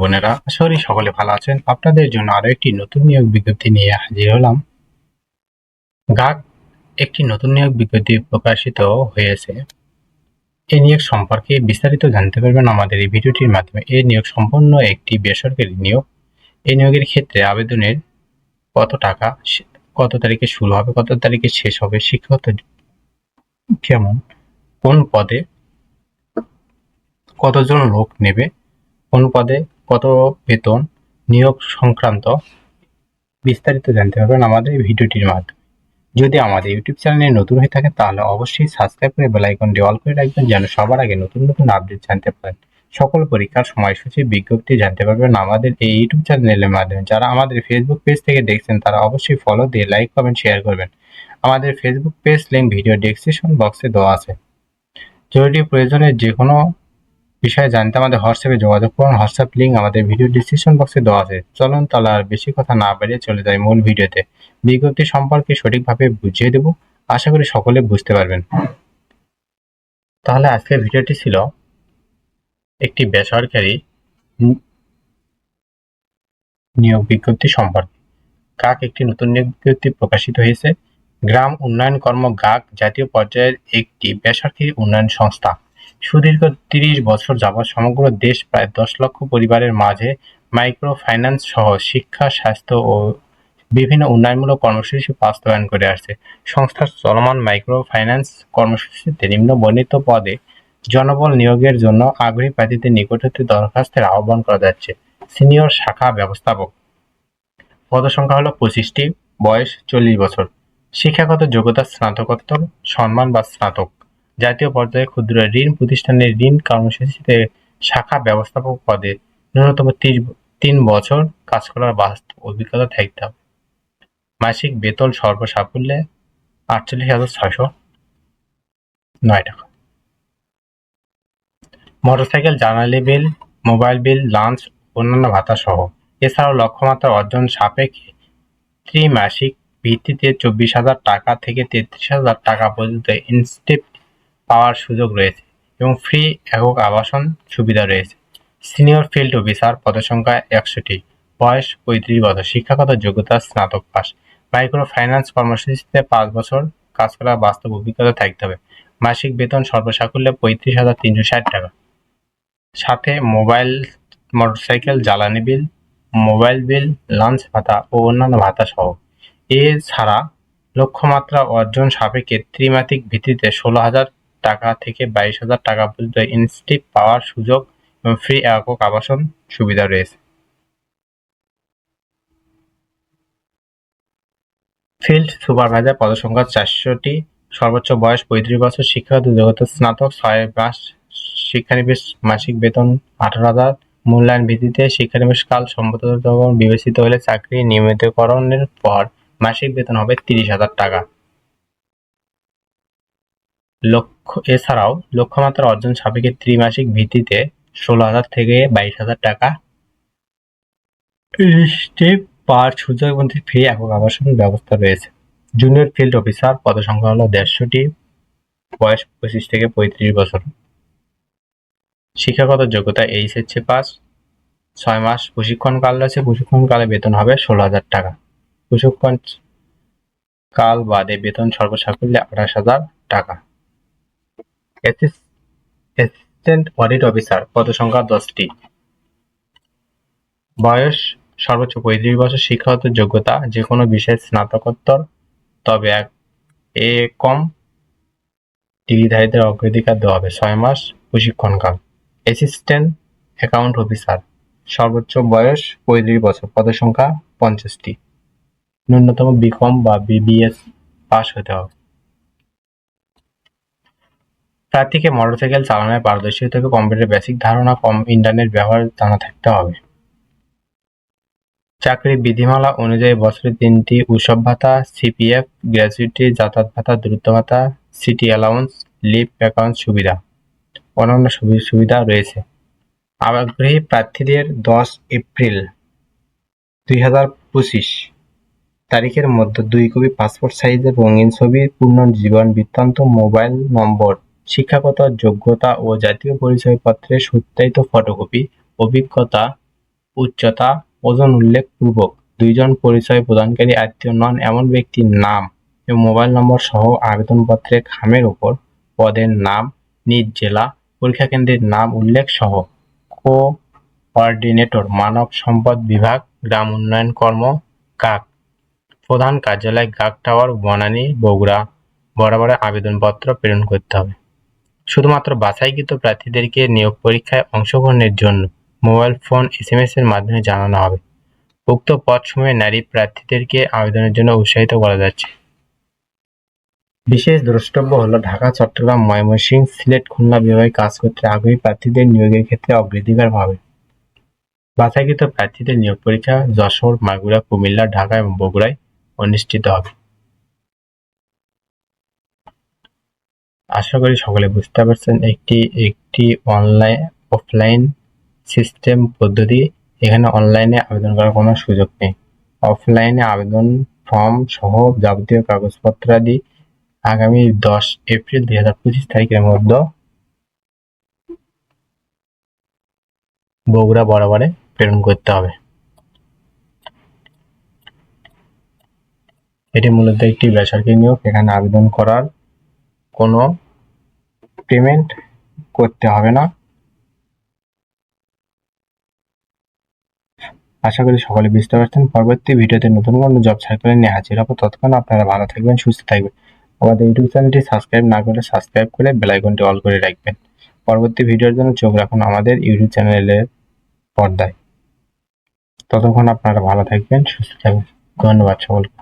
বোনেরা, আশা করি সকলে ভালো আছেন। আপনাদের জন্য আরো একটি নতুন নিয়োগ বিজ্ঞপ্তি নিয়ে হাজির হলাম। গাক একটি নতুন নিয়োগ বিজ্ঞপ্তি প্রকাশিত হয়েছে। এই নিয়োগ সম্পর্কে বিস্তারিত জানতে পারবেন আমাদের এই ভিডিওটির মাধ্যমে। এই নিয়োগ সম্পূর্ণ একটি বেসরকারি নিয়োগ। এই নিয়োগের ক্ষেত্রে আবেদনের কত তারিখে শুরু হবে, কত তারিখে শেষ হবে, শিক্ষাগত কেমন, কোন পদে কতজন লোক নেবে, কোন পদে কত বেতন, নিয়োগ সংক্রান্ত বিস্তারিত জানতে পারবেন আমাদের এই ভিডিওটির মাধ্যমে। যদি আমাদের ইউটিউব চ্যানেলে নতুন হয়ে থাকে তাহলে অবশ্যই সাবস্ক্রাইব করে বেল আইকনটি অল করে রাখবেন, যেন সবার আগে নতুন নতুন আপডেট জানতে পারেন। সকল পরীক্ষার সময়সূচি বিজ্ঞপ্তি জানতে পারবেন আমাদের এই ইউটিউব চ্যানেলের মাধ্যমে। যারা আমাদের ফেসবুক পেজ থেকে দেখছেন তারা অবশ্যই ফলো দিয়ে লাইক কমেন্ট শেয়ার করবেন। আমাদের Facebook page link video description বক্সে দেওয়া আছে। জরুরি প্রয়োজনে যে কোনো বিষয়ে জানতে আমাদের হোয়াটসঅ্যাপে যোগাযোগ করুন। হোয়াটসঅ্যাপ লিঙ্ক আমাদের ভিডিও ডিসক্রিপশন বক্সে দেওয়া আছে। চলুন তাহলে আর বেশি কথা না বাড়িয়ে চলে যাই মূল ভিডিওতে। বিজ্ঞপ্তি সম্পর্কে সঠিকভাবে বুঝিয়ে দেব, আশা করি সকলে বুঝতে পারবেন। তাহলে আজকের ভিডিওটি ছিল একটি বেসরকারি নিয়োগ বিজ্ঞপ্তি সম্পর্কে। গাক একটি নতুন নিয়োগ বিজ্ঞপ্তি প্রকাশিত হয়েছে। গ্রাম উন্নয়ন কর্ম গাক জাতীয় পর্যায়ের একটি বেসরকারি উন্নয়ন সংস্থা। সুদীর্ঘ ৩০ বছর যাবৎ সমগ্র দেশ প্রায় ১০ লক্ষ পরিবারের মাঝে মাইক্রো ফাইন্যান্স সহ শিক্ষা, স্বাস্থ্য ও বিভিন্ন উন্নয়নমূলক কর্মসূচি বাস্তবায়ন করে আসছে। সংস্থার চলমান মাইক্রো ফাইন্যান্স কর্মসূচিতে নিম্নবর্ণিত পদে জনবল নিয়োগের জন্য আগ্রহী প্রার্থীদের নিকট হতে দরখাস্তের আহ্বান করা যাচ্ছে। সিনিয়র শাখা ব্যবস্থাপক, পদসংখ্যা হলো 25টি, বয়স 40 বছর, শিক্ষাগত যোগ্যতা স্নাতকোত্তর সম্মান বা স্নাতক। জাতীয় পর্যায়ে ক্ষুদ্র ঋণ প্রতিষ্ঠানের ঋণ কর্মসূচিতে শাখা ব্যবস্থাপক পদে ন্যূনতম 3 বছর কাজ করার বাস্তব অভিজ্ঞতা থাকতে হবে। মাসিক বেতন সর্বসাকুল্যে 48,609 টাকা। মোটরসাইকেল, জ্বালানি বিল, মোবাইল বিল, লাঞ্চ, অন্যান্য ভাতা সহ। এছাড়াও লক্ষ্যমাত্রা অর্জন সাপেক্ষে ত্রিমাসিক ভিত্তিতে 24,000 টাকা থেকে 33,000 টাকা পর্যন্ত ইনস্টিপ পাওয়ার সুযোগ রয়েছে এবং ফ্রি একক আবাসন সুবিধা রয়েছে। সিনিয়র ফিল্ড অফিসার, পদসংখ্যা 100টি, বয়স 35 বছর, শিক্ষাগত যোগ্যতা স্নাতক পাস। মাইক্রো ফাইন্যান্স কর্মসূচিতে 5 বছর কাজ করার বাস্তব অভিজ্ঞতা থাকতে হবে। মাসিক বেতন সর্বসাকুল্যে 35,360 টাকা, সাথে মোটরসাইকেল, জ্বালানি বিল, মোবাইল বিল, লাঞ্চ ভাতা ও অন্যান্য ভাতা সহ। এছাড়া লক্ষ্যমাত্রা অর্জন সাপেক্ষে ত্রিমাসিক ভিত্তিতে 16,000 টাকা থেকে 22,000 টাকা পর্যন্ত ইনস্টিপ পাওয়ার সুযোগ এবং ফ্রি একক আবাসন সুবিধা রয়েছে। ফিল্ড সুপারভাইজার, পদসংখ্যা 400টি, সর্বোচ্চ বয়স 35 বছর, শিক্ষাগত যোগ্যতা স্নাতক, 6 মাস শিক্ষানিবেশ, মাসিক বেতন 18,000, মূল্যায়ন ভিত্তিতে শিক্ষানিবেশ কাল সম্মতভাবে বিবেচিত হলে চাকরি নিয়মিতকরণের পর মাসিক বেতন হবে 30,000 টাকা। এছাড়াও লক্ষ্যমাত্রা অর্জন সাপেক্ষে ত্রিমাসিক ভিত্তিতে 16,000 থেকে 22,000 টাকা স্টেপ পাওয়ার সুযোগ এবং ফ্রি একক আবাসন ব্যবস্থা রয়েছে। জুনিয়র ফিল্ড অফিসার, পদসংখ্যা হলো 150টি, বয়স 25 থেকে 35 বছর, শিক্ষাগত যোগ্যতা এইচএসসি পাস, 6 মাস প্রশিক্ষণকাল রয়েছে। প্রশিক্ষণকালে বেতন হবে 16,000 টাকা। প্রশিক্ষণ কাল বাদে বেতন সর্বসাকুল্যে 28,000 টাকা। অ্যাসিস্ট্যান্ট অডিট অফিসার, পদসংখ্যা 10টি, বয়স সর্বোচ্চ 35 বছর, শিক্ষাগত যোগ্যতা যে কোনো বিষয়ে স্নাতকোত্তর, তবে কম ডিগ্রিধারীদের অগ্রাধিকার দেওয়া হবে। 6 মাস প্রশিক্ষণকাল। অ্যাসিস্ট্যান্ট অ্যাকাউন্ট অফিসার, সর্বোচ্চ বয়স 35 বছর, পদসংখ্যা 50টি, ন্যূনতম বিকম বা বিবিএস পাস হতে হবে। প্রার্থীকে মোটরসাইকেল চালানোয় পারদর্শী হতে হবে, কম্পিউটার বেসিক ধারণা, ইন্টারনেট ব্যবহার জানা থাকতে হবে। চাকরির বিধিমালা অনুযায়ী বছরে 3টি উৎসব ভাতা, সিপিএফ, গ্র্যাচুইটি, যাতায়াত ভাতা, দূরত্ব ভাতা, সিটি অ্যালাউন্স, লিভ অ্যাকাউন্ট সুবিধা, অন্যান্য সুবিধা রয়েছে। আগ্রহী প্রার্থীদের 10 এপ্রিল 2025 তারিখের মধ্যে 2 কপি পাসপোর্ট সাইজের রঙিন ছবি, পূর্ণ জীবন বৃত্তান্ত, মোবাইল নম্বর, শিক্ষাগত যোগ্যতা ও জাতীয় পরিচয়পত্রের সত্যায়িত ফটোকপি, অভিজ্ঞতা উচ্চতা, ওজন উল্লেখপূর্বক 2 জন পরিচয় প্রদানকারী আত্মীয় নন এমন ব্যক্তির নাম এবং মোবাইল নম্বর সহ আবেদনপত্রে খামের উপর পদের নাম, নিজ জেলা, পরীক্ষা কেন্দ্রের নাম উল্লেখ সহ কোঅর্ডিনেটর, মানব সম্পদ বিভাগ, গ্রাম উন্নয়ন কর্ম, গাক, প্রধান কার্যালয়, গাক টাওয়ার, বনানী, বগুড়া বরাবর আবেদনপত্র প্রেরণ করতে হবে। শুধুমাত্র বাছাইকৃত প্রার্থীদেরকে নিয়োগ পরীক্ষায় অংশগ্রহণের জন্য মোবাইল ফোন SMS এর মাধ্যমে জানানো হবে। উক্ত পদসমূহে নারী প্রার্থীদেরকে আবেদনের জন্য উৎসাহিত করা যাচ্ছে। বিশেষ দ্রষ্টব্য হলো ঢাকা, চট্টগ্রাম, ময়মনসিংহ, সিলেট, খুলনা বিভাগে কাজ করতে আগ্রহী প্রার্থীদের নিয়োগের ক্ষেত্রে অগ্রাধিকার পাবে। বাছাইকৃত প্রার্থীদের নিয়োগ পরীক্ষা যশোর, মাগুরা, কুমিল্লা, ঢাকা এবং বগুড়ায় অনুষ্ঠিত হবে। আশা করি সকলে বুঝতে পারছেন একটি অফলাইন সিস্টেম পদ্ধতি। এখানে অনলাইনে আবেদন করার কোনো সুযোগ নেই। অফলাইনে আবেদন ফর্ম সহ যাবতীয় কাগজপত্রাদি আগামী 10 এপ্রিল 2025 তারিখের মধ্যে বগুড়া বরাবরে প্রেরণ করতে হবে। এটি মূলত একটি বেসরকারি নিয়োগ। এখানে আবেদন করার কোনো পেমেন্ট করতে হবে না। আশা করি সকলে বুঝতে পারছেন। পরবর্তী ভিডিওতে নতুন কোনো জব সার্কুলার নিয়ে হাজির হবো। ততক্ষণ আপনারা ভালো থাকবেন, সুস্থ থাকবেন। আমাদের ইউটিউব চ্যানেলটি সাবস্ক্রাইব না করলে সাবস্ক্রাইব করে বেল আইকনটি অল করে রাখবেন। পরবর্তী ভিডিওর জন্য চোখ রাখুন আমাদের ইউটিউব চ্যানেলের পর্দায়। ততক্ষণ আপনারা ভালো থাকবেন, সুস্থ থাকবেন। ধন্যবাদ সকলকে।